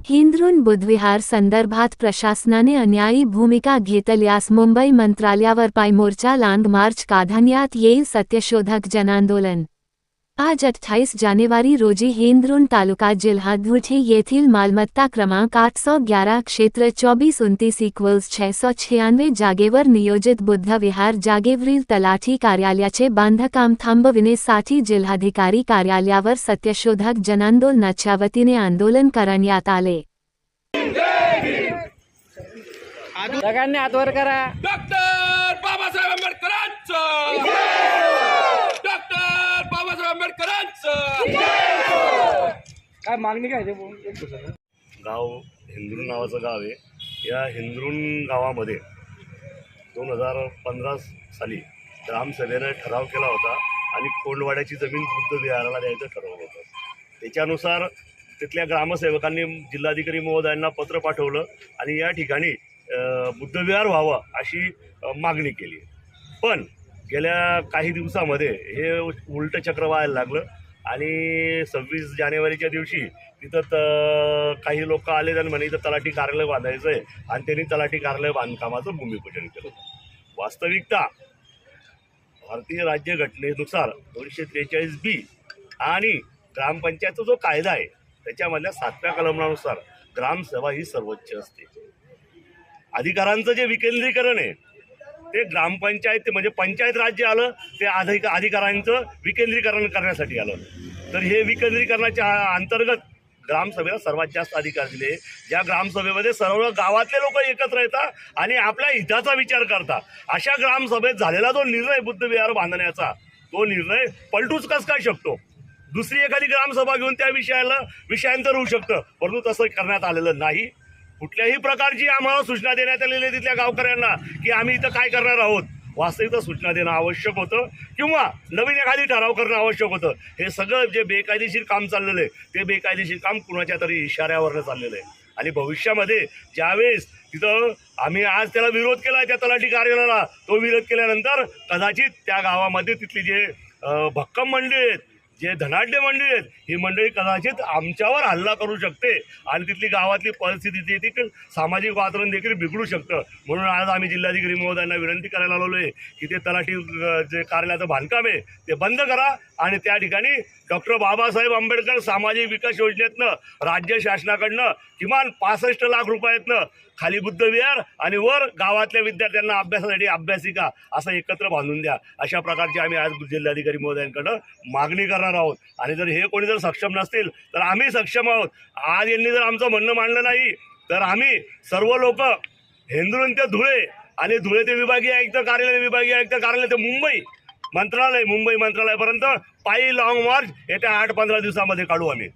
हिंद्रून बुधविहार संदर्भात प्रशासनाने अन्यायी भूमिका घेतल्यास मुंबई मंत्रालयावर पायमोर्चा लांग मार्च काढण्यात येईल. सत्यशोधक जनआंदोलन आज 28 जानेवारी रोजी हिंद्रून तालुका जिल्हा धुळे येथील मालमत्ता क्रमांक 811 क्षेत्र 2429/696 जागेवर नियोजित बुद्धविहार जागेवरील तलाठी कार्यालयाचे बांधकाम थांबविण्यासाठी जिल्हाधिकारी कार्यालयावर सत्यशोधक जनआंदोलनाच्या वतीने आंदोलन करण्यात आले. सगळ्यांनी हात वर करा. डॉक्टर बाबासाहेब आंबेडकरांचं डॉक्टर बाबासाहेब आंबेडकरांचं काय मागणी काय गाव हिंद्रून नावाचं गाव आहे. या हिंद्रून गावामध्ये 2015 साली ग्रामसभेनं ठराव केला होता आणि कोंडवाड्याची जमीन बुद्ध विहाराला द्यायचं ठरवलं होतं. त्याच्यानुसार तिथल्या ग्रामसेवकांनी जिल्हाधिकारी महोदयांना पत्र पाठवलं आणि या ठिकाणी बुद्धविहार व्हावं अशी मागणी केली. पण गेल्या काही दिवसामध्ये हे उलटं चक्र व्हायला लागलं आणि 26 जानेवारीच्या दिवशी तिथं काही लोक आले आणि म्हणे इथं तलाठी कार्यालय बांधायचं आहे आणि त्यांनी तलाठी कार्यालय बांधकामाचं भूमिपूजन केलं. वास्तविकता भारतीय राज्यघटनेनुसार 243B आणि ग्रामपंचायतचा जो कायदा आहे त्याच्यामधल्या 7व्या कलमानुसार ग्रामसभा ही सर्वोच्च असते. अधिकारांचं जे विकेंद्रीकरण आहे ते ग्रामपंचायत म्हणजे पंचायत राज्य आलं ते अधिकारांचं विकेंद्रीकरण करण्यासाठी आलं. तर हे विकेंद्रीकरणाच्या अंतर्गत ग्रामसभेला सर्वात जास्त अधिकार दिले. ज्या ग्रामसभेमध्ये सर्व गावातले लोक एकत्र येतात आणि आपल्या हिताचा विचार करतात अशा ग्रामसभेत झालेला जो निर्णय बुद्धविहार बांधण्याचा तो निर्णय पलटूच कसं काय शकतो. दुसरी एखादी ग्रामसभा घेऊन त्या विषयांतर होऊ शकतं, परंतु तसं करण्यात आलेलं नाही. कुठल्याही प्रकारची आम्हाला सूचना देण्यात आलेली आहे तिथल्या गावकऱ्यांना की आम्ही इथं काय करणार आहोत. वास्तविकता सूचना देणं आवश्यक होतं किंवा नवीन एखादी ठराव करणं आवश्यक होतं. हे सगळं जे बेकायदेशीर काम चाललेलं आहे ते बेकायदेशीर काम कुणाच्या तरी इशाऱ्यावरनं चाललेलं आहे. आणि भविष्यामध्ये ज्यावेळेस तिथं आम्ही आज त्याला विरोध केला त्या तलाठी कार्यालयाला, तो विरोध केल्यानंतर कदाचित त्या गावामध्ये तिथली जे भक्कम मंडळी आहेत, जे धनाढ्य मंडळी आहेत, ही मंडळी कदाचित आमच्यावर हल्ला करू शकते आणि तिथली गावातली परिस्थिती देखील सामाजिक वातावरण देखील बिघडू शकतं. म्हणून आज आम्ही जिल्हाधिकारी महोदयांना विनंती करायला आलेलो आहे की ते तलाठी जे कार्यालयाचं बांधकाम आहे ते बंद करा आणि त्या ठिकाणी डॉक्टर बाबासाहेब आंबेडकर सामाजिक विकास योजनेतनं राज्य शासनाकडनं किमान 65 लाख रुपयातनं खाली बुद्धविहार आणि वर गावातल्या विद्यार्थ्यांना अभ्यासासाठी अभ्यासिका असं एकत्र बांधून द्या. अशा प्रकारची आम्ही आज जिल्हाधिकारी महोदयांकडं मागणी करणार आहोत. आणि जर हे कोणी जर सक्षम नसतील तर आम्ही सक्षम आहोत. आज यांनी जर आमचं म्हणणं मांडलं नाही तर आम्ही सर्व लोक हिंद्रून ते धुळे आणि धुळे ते विभागीय आयुक्त कार्यालय ते मुंबई मंत्रालयापर्यंत पायी लॉंग मार्च येत्या 8-15 दिवसामध्ये काढू आम्ही.